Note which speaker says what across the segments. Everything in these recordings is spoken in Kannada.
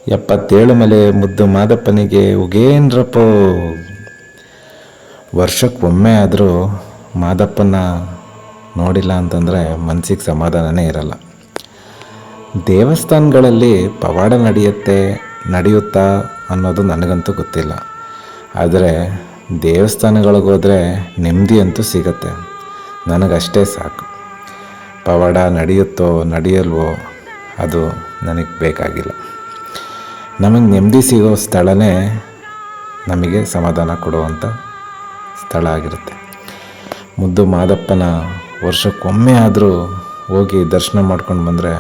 Speaker 1: 77 ಮಲೆ ಮುದ್ದು ಮಾದಪ್ಪನಿಗೆ ಉಗೇನ್ರಪ್ಪೋ. ವರ್ಷಕ್ಕೊಮ್ಮೆ ಆದರೂ ಮಾದಪ್ಪನ ನೋಡಿಲ್ಲ ಅಂತಂದರೆ ಮನಸ್ಸಿಗೆ ಸಮಾಧಾನನೇ ಇರಲ್ಲ. ದೇವಸ್ಥಾನಗಳಲ್ಲಿ ಪವಾಡ ನಡೆಯುತ್ತಾ ಅನ್ನೋದು ನನಗಂತೂ ಗೊತ್ತಿಲ್ಲ. ಆದರೆ ದೇವಸ್ಥಾನಗಳಿಗೋದ್ರೆ ನೆಮ್ಮದಿ ಅಂತೂ ಸಿಗತ್ತೆ. ನನಗಷ್ಟೇ ಸಾಕು. ಪವಾಡ ನಡೆಯುತ್ತೋ ನಡೆಯಲ್ವೋ ಅದು ನನಗೆ ಬೇಕಾಗಿಲ್ಲ. ನಮಗೆ ನೆಮ್ಮದಿ ಸಿಗೋ ಸ್ಥಳನೇ ನಮಗೆ ಸಮಾಧಾನ ಕೊಡುವಂಥ ಸ್ಥಳ ಆಗಿರುತ್ತೆ. ಮುದ್ದು ಮಾದಪ್ಪನ ವರ್ಷಕ್ಕೊಮ್ಮೆ ಆದರೂ ಹೋಗಿ ದರ್ಶನ ಮಾಡ್ಕೊಂಡು ಬಂದರೆ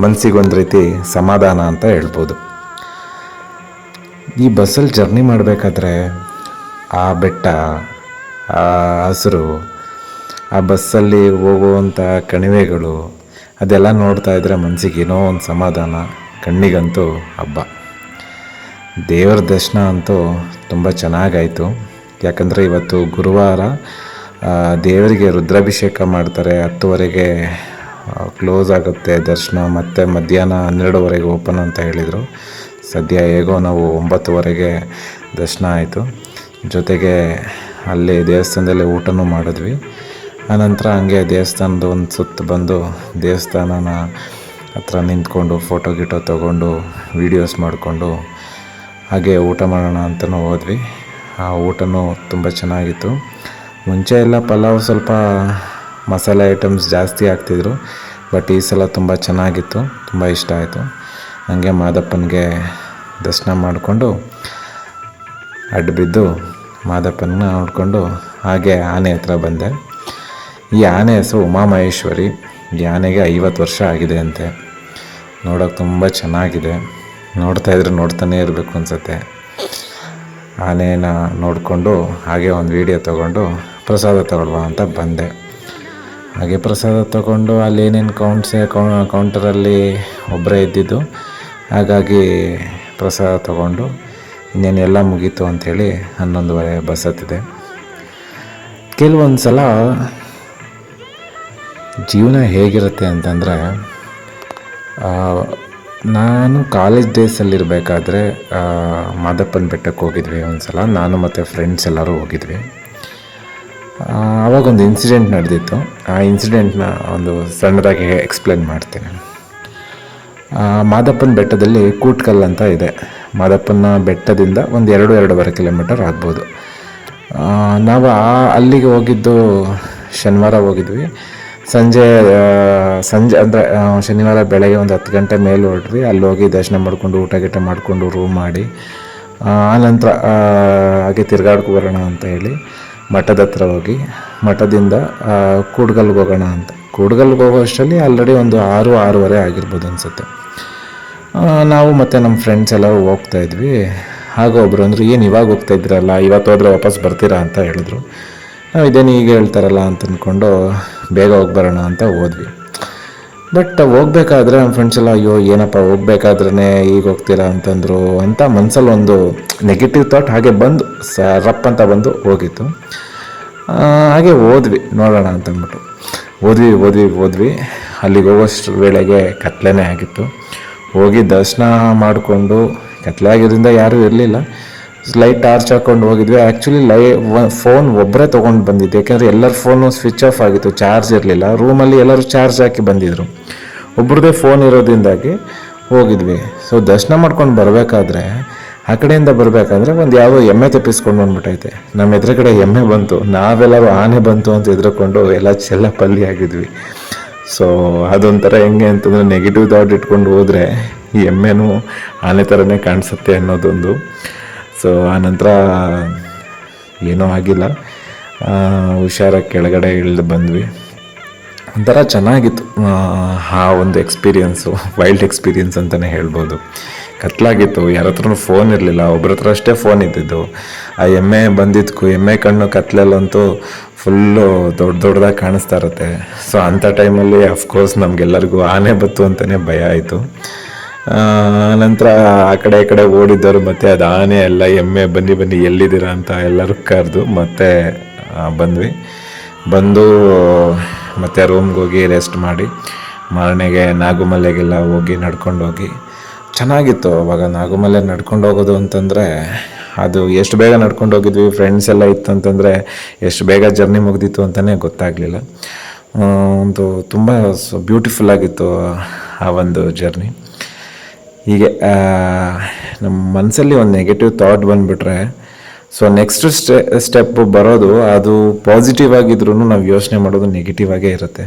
Speaker 1: ಮನಸ್ಸಿಗೊಂದು ರೀತಿ ಸಮಾಧಾನ ಅಂತ ಹೇಳ್ಬೋದು. ಈ ಬಸ್ಸಲ್ಲಿ ಜರ್ನಿ ಮಾಡಬೇಕಾದ್ರೆ ಆ ಬೆಟ್ಟ, ಆ ಹಸಿರು, ಆ ಬಸ್ಸಲ್ಲಿ ಹೋಗುವಂಥ ಕಣಿವೆಗಳು ಅದೆಲ್ಲ ನೋಡ್ತಾ ಇದ್ದರೆ ಮನಸ್ಸಿಗೆ ಏನೋ ಒಂದು ಸಮಾಧಾನ, ಕಣ್ಣಿಗಂತೂ ಹಬ್ಬ. ದೇವರ ದರ್ಶನ ಅಂತೂ ತುಂಬ ಚೆನ್ನಾಗಾಯಿತು. ಯಾಕಂದರೆ ಇವತ್ತು ಗುರುವಾರ, ದೇವರಿಗೆ ರುದ್ರಾಭಿಷೇಕ ಮಾಡ್ತಾರೆ. 10:00ವರೆಗೆ ಕ್ಲೋಸ್ ಆಗುತ್ತೆ ದರ್ಶನ, ಮತ್ತು ಮಧ್ಯಾಹ್ನ 12:00ವರೆಗೆ ಓಪನ್ ಅಂತ ಹೇಳಿದರು. ಸದ್ಯ ಹೇಗೋ ನಾವು 9:00ವರೆಗೆ ದರ್ಶನ ಆಯಿತು. ಜೊತೆಗೆ ಅಲ್ಲಿ ದೇವಸ್ಥಾನದಲ್ಲಿ ಊಟನೂ ಮಾಡಿದ್ವಿ. ಆನಂತರ ಹಂಗೆ ದೇವಸ್ಥಾನದ ಒಂದು ಸುತ್ತು ಬಂದು ದೇವಸ್ಥಾನನ ಹತ್ರ ನಿಂತ್ಕೊಂಡು ಫೋಟೋ ತೊಗೊಂಡು ವೀಡಿಯೋಸ್ ಮಾಡಿಕೊಂಡು ಹಾಗೆ ಊಟ ಮಾಡೋಣ ಅಂತಲೂ ಹೋದ್ವಿ. ಆ ಊಟನೂ ತುಂಬ ಚೆನ್ನಾಗಿತ್ತು. ಮುಂಚೆ ಎಲ್ಲ ಪಲಾವ್ ಸ್ವಲ್ಪ ಮಸಾಲೆ ಐಟಮ್ಸ್ ಜಾಸ್ತಿ ಹಾಕ್ತಿದ್ರು, ಬಟ್ ಈ ಸಲ ತುಂಬ ಚೆನ್ನಾಗಿತ್ತು, ತುಂಬ ಇಷ್ಟ ಆಯಿತು. ಹಂಗೆ ಮಾದಪ್ಪನಿಗೆ ದರ್ಶನ ಮಾಡಿಕೊಂಡು ಅಡ್ಡಬಿದ್ದು ಮಾದಪ್ಪನ ನೋಡಿಕೊಂಡು ಹಾಗೆ ಆನೆ ಹತ್ರ ಬಂದೆ. ಈ ಆನೆ ಹೆಸರು ಉಮಾಮಹೇಶ್ವರಿ. ಈ ಆನೆಗೆ 50 ವರ್ಷ ಆಗಿದೆ ಅಂತೆ. ನೋಡೋಕೆ ತುಂಬ ಚೆನ್ನಾಗಿದೆ. ನೋಡ್ತಾನೆ ಇರಬೇಕು ಅನಿಸುತ್ತೆ. ಆನೆನ ನೋಡಿಕೊಂಡು ಹಾಗೆ ಒಂದು ವೀಡಿಯೋ ತೊಗೊಂಡು ಪ್ರಸಾದ ತಗೊಳ್ಳುವ ಅಂತ ಬಂದೆ. ಹಾಗೆ ಪ್ರಸಾದ ತೊಗೊಂಡು ಅಲ್ಲೇನೇನು ಕೌಂಟರಲ್ಲಿ ಒಬ್ಬರೇ ಇದ್ದಿದ್ದು, ಹಾಗಾಗಿ ಪ್ರಸಾದ ತೊಗೊಂಡು ಇನ್ನೇನೆಲ್ಲ ಮುಗೀತು ಅಂಥೇಳಿ 11:30 ಬಸ್ ಹತ್ತಿದೆ. ಕೆಲವೊಂದು ಸಲ ಜೀವನ ಹೇಗಿರುತ್ತೆ ಅಂತಂದರೆ, ನಾನು ಕಾಲೇಜ್ ಡೇಸಲ್ಲಿರಬೇಕಾದ್ರೆ ಮಾದಪ್ಪನ ಬೆಟ್ಟಕ್ಕೆ ಹೋಗಿದ್ವಿ ಒಂದು ಸಲ. ನಾನು ಮತ್ತು ಫ್ರೆಂಡ್ಸ್ ಎಲ್ಲರೂ ಹೋಗಿದ್ವಿ. ಆವಾಗೊಂದು ಇನ್ಸಿಡೆಂಟ್ ನಡೆದಿತ್ತು. ಆ ಇನ್ಸಿಡೆಂಟ್ನ ಒಂದು ಸಣ್ಣದಾಗಿ ಎಕ್ಸ್ಪ್ಲೇನ್ ಮಾಡ್ತೀನಿ. ಮಾದಪ್ಪನ ಬೆಟ್ಟದಲ್ಲಿ ಕೂಟ್ಕಲ್ ಅಂತ ಇದೆ. ಮಾದಪ್ಪನ ಬೆಟ್ಟದಿಂದ ಒಂದು 2-2.5 ಕಿಲೋಮೀಟರ್ ಆಗ್ಬೋದು. ನಾವು ಅಲ್ಲಿಗೆ ಹೋಗಿದ್ದು ಶನಿವಾರ ಹೋಗಿದ್ವಿ. ಸಂಜೆ ಅಂದರೆ ಶನಿವಾರ ಬೆಳಗ್ಗೆ ಒಂದು 10 ಗಂಟೆ ಮೇಲೆ ಹೊರಟ್ವಿ. ಅಲ್ಲಿ ಹೋಗಿ ದರ್ಶನ ಮಾಡಿಕೊಂಡು ಊಟ ಮಾಡಿಕೊಂಡು ರೂಮ್ ಮಾಡಿ ಆನಂತರ ಹಾಗೆ ತಿರ್ಗಾಡ್ಕೊ ಬರೋಣ ಅಂತ ಹೇಳಿ ಮಠದ ಹತ್ರ ಹೋಗಿ ಮಠದಿಂದ ಕೂಡ್ಗಲ್ಗೆ ಹೋಗೋಣ ಅಂತ. ಕೂಡ್ಗಲ್ಗೆ ಹೋಗೋ ಅಷ್ಟರಲ್ಲಿ ಆಲ್ರೆಡಿ ಒಂದು 6-6:30 ಆಗಿರ್ಬೋದು ಅನಿಸುತ್ತೆ. ನಾವು ಮತ್ತು ನಮ್ಮ ಫ್ರೆಂಡ್ಸ್ ಎಲ್ಲರೂ ಹೋಗ್ತಾಯಿದ್ವಿ. ಆಗ ಒಬ್ಬರು ಅಂದರು, ಏನು ಇವಾಗ ಹೋಗ್ತಾ ಇದ್ದೀರಲ್ಲ, ಇವತ್ತು ಹೋದರೆ ವಾಪಸ್ ಬರ್ತೀರಾ ಅಂತ ಹೇಳಿದ್ರು. ನಾವು ಇದೇನು ಈಗ ಹೇಳ್ತಾರಲ್ಲ ಅಂತ ಅಂದ್ಕೊಂಡು ಬೇಗ ಹೋಗಿ ಬರೋಣ ಅಂತ ಹೋದ್ವಿ. ಬಟ್ ಹೋಗ್ಬೇಕಾದ್ರೆ ನಮ್ಮ ಫ್ರೆಂಡ್ಸ್ ಎಲ್ಲ, ಅಯ್ಯೋ ಏನಪ್ಪ ಹೋಗ್ಬೇಕಾದ್ರೇ ಈಗ ಹೋಗ್ತೀರಾ ಅಂತಂದರು ಅಂತ ಮನಸ್ಸಲ್ಲಿ ಒಂದು ನೆಗೆಟಿವ್ ಥಾಟ್ ಹಾಗೆ ಬಂದು ರಪ್ ಅಂತ ಬಂದು ಹೋಗಿತ್ತು. ಹಾಗೆ ಹೋದ್ವಿ ನೋಡೋಣ ಅಂತಂದ್ಬಿಟ್ಟು ಹೋದ್ವಿ. ಅಲ್ಲಿಗೆ ಹೋಗೋಷ್ಟ್ರ ವೇಳೆಗೆ ಕತ್ಲೆನೇ ಆಗಿತ್ತು. ಹೋಗಿ ದರ್ಶನ ಮಾಡಿಕೊಂಡು, ಕತ್ಲೆ ಆಗಿದ್ದರಿಂದ ಯಾರೂ ಇರಲಿಲ್ಲ, ಲೈಟ್ ಟಾರ್ಚ್ ಹಾಕ್ಕೊಂಡು ಹೋಗಿದ್ವಿ. ಆ್ಯಕ್ಚುಲಿ ಫೋನ್ ಒಬ್ಬರೇ ತೊಗೊಂಡು ಬಂದಿದ್ದೆ, ಯಾಕೆಂದರೆ ಎಲ್ಲರ ಫೋನು ಸ್ವಿಚ್ ಆಫ್ ಆಗಿತ್ತು, ಚಾರ್ಜ್ ಇರಲಿಲ್ಲ. ರೂಮಲ್ಲಿ ಎಲ್ಲರೂ ಚಾರ್ಜ್ ಹಾಕಿ ಬಂದಿದ್ದರು. ಒಬ್ರದ್ದೇ ಫೋನ್ ಇರೋದ್ರಿಂದಾಗಿ ಹೋಗಿದ್ವಿ. ಸೊ ದರ್ಶನ ಮಾಡ್ಕೊಂಡು ಬರಬೇಕಾದ್ರೆ, ಆ ಕಡೆಯಿಂದ ಬರಬೇಕಾದ್ರೆ ಒಂದು ಯಾವುದೋ ಎಮ್ಮೆ ತಪ್ಪಿಸ್ಕೊಂಡು ಬಂದ್ಬಿಟ್ಟೈತೆ. ನಮ್ಮ ಎದುರುಗಡೆ ಎಮ್ಮೆ ಬಂತು. ನಾವೆಲ್ಲರೂ ಆನೆ ಬಂತು ಅಂತ ಎದುರುಕೊಂಡು ಎಲ್ಲ ಚೆಲ್ಲಪಲ್ಲಿ ಆಗಿದ್ವಿ. ಸೊ ಅದೊಂಥರ ಹೆಂಗೆ ಅಂತಂದರೆ, ನೆಗೆಟಿವ್ ಥಾಟ್ ಇಟ್ಕೊಂಡು ಹೋದರೆ ಈ ಎಮ್ಮೆನೂ ಆನೆ ಥರನೇ ಕಾಣಿಸುತ್ತೆ ಅನ್ನೋದೊಂದು. ಸೊ ಆನಂತರ ಏನೂ ಆಗಿಲ್ಲ, ಹುಷಾರಾಗಿ ಕೆಳಗಡೆ ಇಳಿದು ಬಂದ್ವಿ. ಒಂಥರ ಚೆನ್ನಾಗಿತ್ತು ಆ ಒಂದು ಎಕ್ಸ್ಪೀರಿಯೆನ್ಸು. ವೈಲ್ಡ್ ಎಕ್ಸ್ಪೀರಿಯೆನ್ಸ್ ಅಂತಲೇ ಹೇಳ್ಬೋದು. ಕತ್ಲಾಗಿತ್ತು, ಯಾರ ಹತ್ರನೂ ಫೋನ್ ಇರಲಿಲ್ಲ, ಒಬ್ಬರ ಹತ್ರ ಅಷ್ಟೇ ಫೋನ್ ಇದ್ದಿದ್ದು. ಆ ಎಮ್ಮೆ ಬಂದಿದ್ದಕ್ಕೂ ಎಮ್ಮೆ ಕಣ್ಣು ಕತ್ಲಲ್ಲಂತೂ ಫುಲ್ಲು ದೊಡ್ಡದಾಗಿ ಕಾಣಿಸ್ತಾ ಇರುತ್ತೆ. ಸೊ ಅಂಥ ಟೈಮಲ್ಲಿ ಅಫ್ಕೋರ್ಸ್ ನಮಗೆಲ್ಲರಿಗೂ ಆನೆ ಬತ್ತು ಅಂತಲೇ ಭಯ ಆಯಿತು. ನಂತರ ಆ ಕಡೆ ಈ ಕಡೆ ಓಡಿದ್ದವರು ಮತ್ತು ಅದು ಆನೆ ಎಲ್ಲ ಎಮ್ಮೆ ಬನ್ನಿ ಎಲ್ಲಿದ್ದೀರಾ ಅಂತ ಎಲ್ಲರೂ ಕರೆದು ಮತ್ತೆ ಬಂದು ಮತ್ತು ರೂಮ್ಗೆ ಹೋಗಿ ರೆಸ್ಟ್ ಮಾಡಿ ಮಾರನೆಗೆ ನಾಗುಮಲೆಗೆಲ್ಲ ಹೋಗಿ ನಡ್ಕೊಂಡು ಹೋಗಿ ಚೆನ್ನಾಗಿತ್ತು ಅವಾಗ ನಾಗಮಲೆ ನಡ್ಕೊಂಡು ಹೋಗೋದು ಅಂತಂದರೆ. ಅದು ಎಷ್ಟು ಬೇಗ ನಡ್ಕೊಂಡು ಹೋಗಿದ್ವಿ, ಫ್ರೆಂಡ್ಸ್ ಎಲ್ಲ ಇತ್ತು ಅಂತಂದರೆ ಎಷ್ಟು ಬೇಗ ಜರ್ನಿ ಮುಗ್ದಿತ್ತು ಅಂತಲೇ ಗೊತ್ತಾಗಲಿಲ್ಲ. ಒಂದು ತುಂಬ ಬ್ಯೂಟಿಫುಲ್ ಆಗಿತ್ತು ಆ ಒಂದು ಜರ್ನಿ. ಹೀಗೆ ನಮ್ಮ ಮನಸ್ಸಲ್ಲಿ ಒಂದು ನೆಗೆಟಿವ್ ಥಾಟ್ ಬಂದುಬಿಟ್ರೆ, ಸೊ ನೆಕ್ಸ್ಟ್ ಸ್ಟೆಪ್ ಬರೋದು ಅದು ಪಾಸಿಟಿವ್ ಆಗಿದ್ರೂ ನಾವು ಯೋಚನೆ ಮಾಡೋದು ನೆಗೆಟಿವ್ ಆಗೇ ಇರುತ್ತೆ.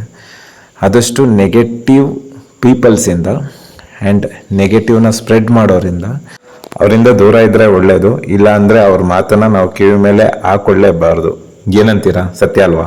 Speaker 1: ಆದಷ್ಟು ನೆಗೆಟಿವ್ ಪೀಪಲ್ಸಿಂದ ಆ್ಯಂಡ್ ನೆಗೆಟಿವ್ನ ಸ್ಪ್ರೆಡ್ ಮಾಡೋರಿಂದ ಅವರಿಂದ ದೂರ ಇದ್ದರೆ ಒಳ್ಳೆಯದು. ಇಲ್ಲ ಅಂದರೆ ಅವ್ರ ಮಾತನ್ನು ನಾವು ಕಿವಿ ಮೇಲೆ ಹಾಕೊಳ್ಳೇಬಾರ್ದು. ಏನಂತೀರಾ? ಸತ್ಯ ಅಲ್ವಾ?